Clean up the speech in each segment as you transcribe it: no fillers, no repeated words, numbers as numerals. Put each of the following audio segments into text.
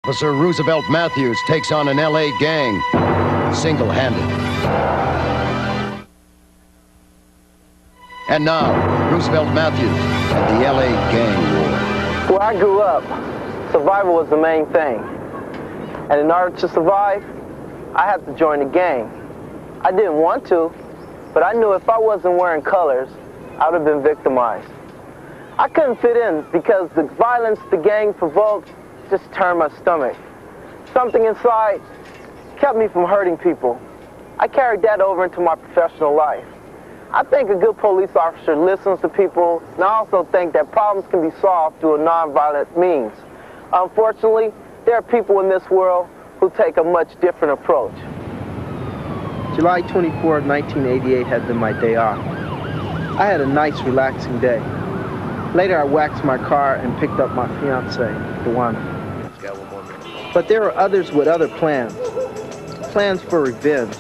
Officer Roosevelt Matthews takes on an L.A. gang, single-handed. And now, Roosevelt Matthews and the L.A. gang war. Where I grew up, survival was the main thing. And in order to survive, I had to join a gang. I didn't want to, but I knew if I wasn't wearing colors, I would have been victimized. I couldn't fit in because the violence the gang provoked just turned my stomach. Something inside kept me from hurting people. I carried that over into my professional life. I think a good police officer listens to people, and I also think that problems can be solved through a nonviolent means. Unfortunately, there are people in this world who take a much different approach. July 24, 1988 had been my day off. I had a nice, relaxing day. Later, I waxed my car and picked up my fiancée, Dewana. But there were others with other plans. Plans for revenge.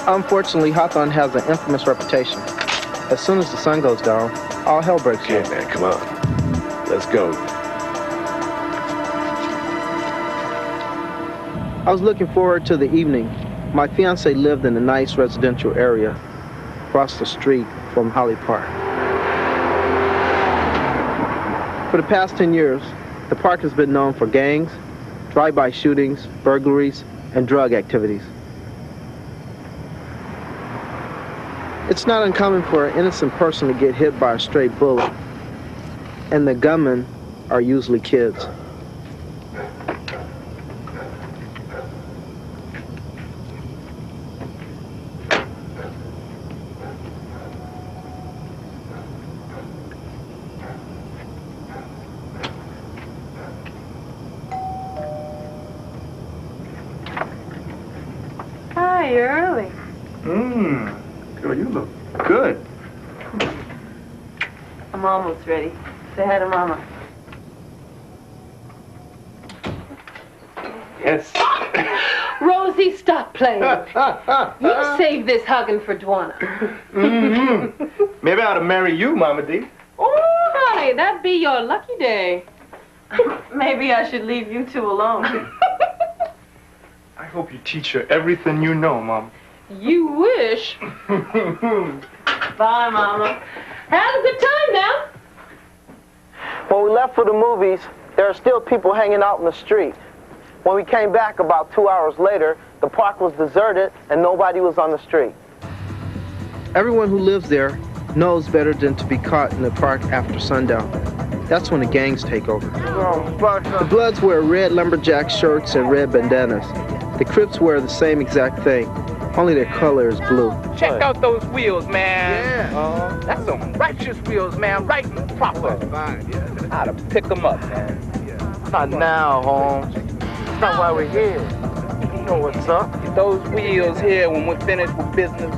Unfortunately, Hawthorne has an infamous reputation. As soon as the sun goes down, all hell breaks loose. Okay, man, come on. Let's go. I was looking forward to the evening. My fiancée lived in a nice residential area across the street from Holly Park. For the past 10 years, the park has been known for gangs, drive-by shootings, burglaries, and drug activities. It's not uncommon for an innocent person to get hit by a stray bullet, and the gunmen are usually kids. Hi, you're early. Girl, you look good. I'm almost ready. Say hi to Mama. Yes. Rosie, stop playing. You save this hugging for Dwana. Maybe I ought to marry you, Mama D. Oh, honey, that'd be your lucky day. Maybe I should leave you two alone. I hope you teach her everything you know, Mom. You wish. Bye, Mama. Have a good time now. When we left for the movies, there are still people hanging out in the street. When we came back about 2 hours later, the park was deserted and nobody was on the street. Everyone who lives there knows better than to be caught in the park after sundown. That's when the gangs take over. The Bloods wear red lumberjack shirts and red bandanas. The Crips wear the same exact thing, only their color is blue. Check out those wheels, man. Yeah. That's some righteous wheels, man. Right and proper. Fine, yeah. How to pick them up, man. Not now, Holmes. That's not why we're here. You know what's up. Those wheels here, when we're finished with business,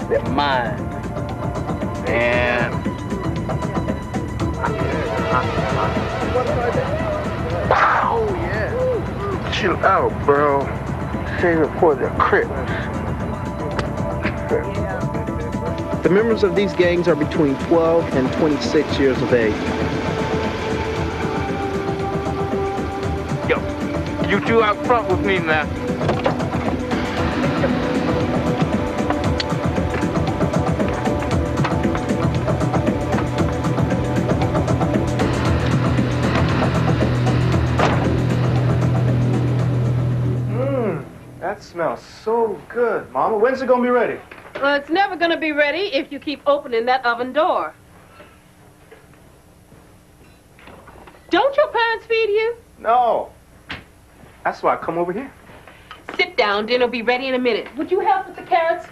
they're mine. Man. Oh, yeah. Chill out, bro. Save it for the Crips. The members of these gangs are between 12 and 26 years of age. Yo, you two out front with me, man. That smells so good, Mama. When's it gonna be ready? Well, it's never going to be ready if you keep opening that oven door. Don't your parents feed you? No. That's why I come over here. Sit down. Dinner'll be ready in a minute. Would you help with the carrots?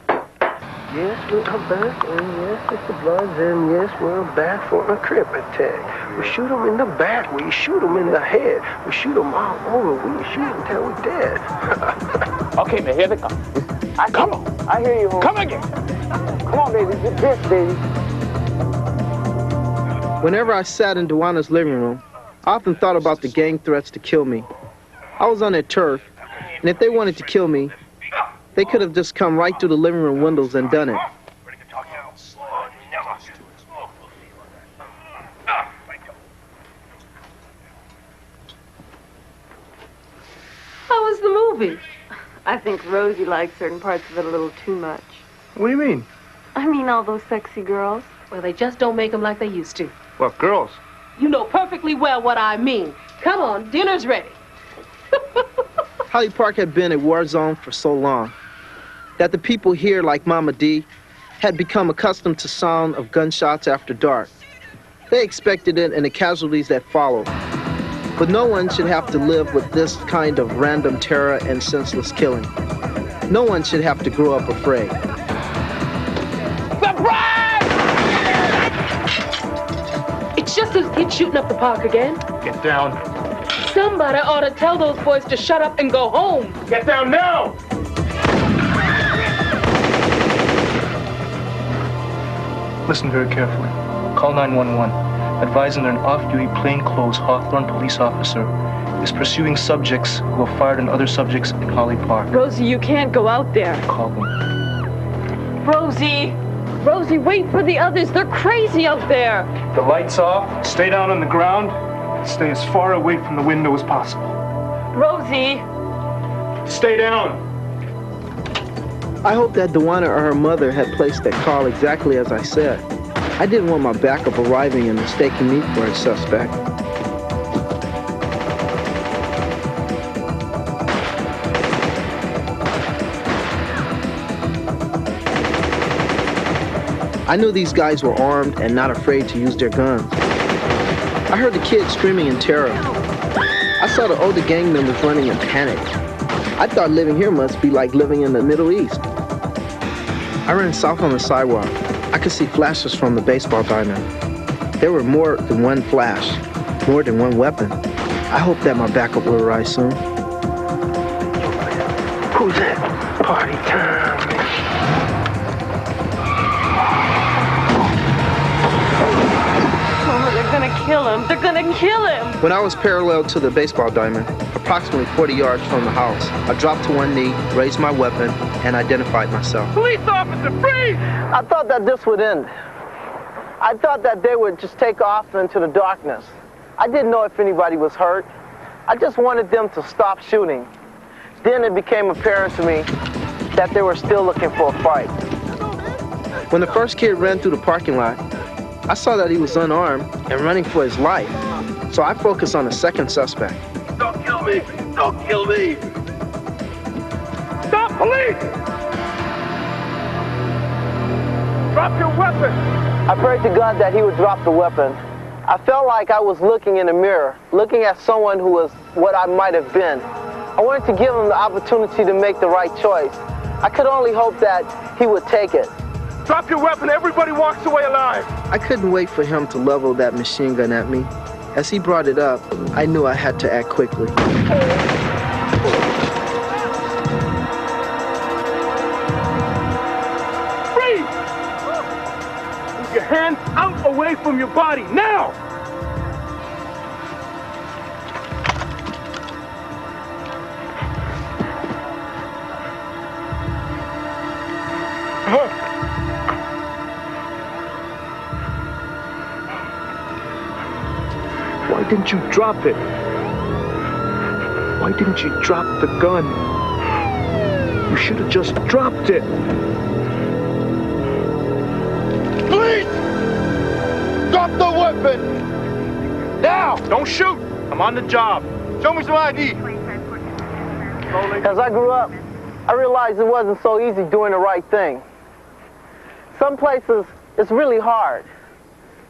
Yes, we're back, and yes, Mr. Bloods, and yes, we're back for a Crip attack. We shoot them in the back. We shoot them in the head. We shoot them all over. We shoot them until we're dead. Okay, man, here they come. Come on. I hear you, homie. Come again. Come on, baby. Get this, baby. Whenever I sat in Dewana's living room, I often thought about the gang threats to kill me. I was on their turf, and if they wanted to kill me, they could have just come right through the living room windows and done it. How was the movie? I think Rosie liked certain parts of it a little too much. What do you mean? I mean all those sexy girls. Well, they just don't make them like they used to. What, girls? You know perfectly well what I mean. Come on, dinner's ready. Holly Park had been a war zone for so long that the people here, like Mama D, had become accustomed to sound of gunshots after dark. They expected it and the casualties that followed. But no one should have to live with this kind of random terror and senseless killing. No one should have to grow up afraid. Surprise! It's just those kids shooting up the park again. Get down. Somebody ought to tell those boys to shut up and go home. Get down now! Listen very carefully. Call 911. Advising that an off-duty plainclothes Hawthorne police officer is pursuing subjects who have fired on other subjects in Holly Park. Rosie, you can't go out there. Call them. Rosie! Rosie, wait for the others. They're crazy out there. The lights off, stay down on the ground, stay as far away from the window as possible. Rosie! Stay down! I hope that Dewana or her mother had placed that call exactly as I said. I didn't want my backup arriving and mistaking me for a suspect. I knew these guys were armed and not afraid to use their guns. I heard the kids screaming in terror. I saw the older gang members running in panic. I thought living here must be like living in the Middle East. I ran south on the sidewalk. I could see flashes from the baseball diamond. There were more than one flash, more than one weapon. I hope that my backup will arrive soon. Who's that? Party time. Oh, they're gonna kill him. They're gonna kill him. When I was parallel to the baseball diamond, approximately 40 yards from the house, I dropped to one knee, raised my weapon, and identified myself. Police officer, freeze! I thought that this would end. I thought that they would just take off into the darkness. I didn't know if anybody was hurt. I just wanted them to stop shooting. Then it became apparent to me that they were still looking for a fight. When the first kid ran through the parking lot, I saw that he was unarmed and running for his life. So I focused on the second suspect. Don't kill me! Don't kill me! Stop, police! Drop your weapon! I prayed to God that he would drop the weapon. I felt like I was looking in a mirror, looking at someone who was what I might have been. I wanted to give him the opportunity to make the right choice. I could only hope that he would take it. Drop your weapon, everybody walks away alive! I couldn't wait for him to level that machine gun at me. As he brought it up, I knew I had to act quickly. Freeze! Move your hands out away from your body, now! Why didn't you drop it? Why didn't you drop the gun? You should have just dropped it. Police! Drop the weapon! Now! Don't shoot! I'm on the job. Show me some ID. As I grew up, I realized it wasn't so easy doing the right thing. Some places, it's really hard.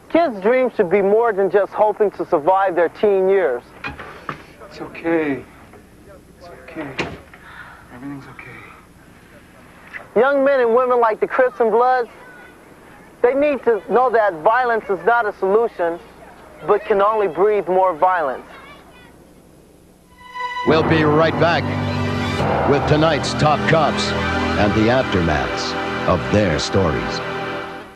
Kids' dreams should be more than just hoping to survive their teen years. It's okay. It's okay. Everything's okay. Young men and women like the Crips and Bloods, they need to know that violence is not a solution, but can only breathe more violence. We'll be right back with tonight's top cops and the aftermaths of their stories.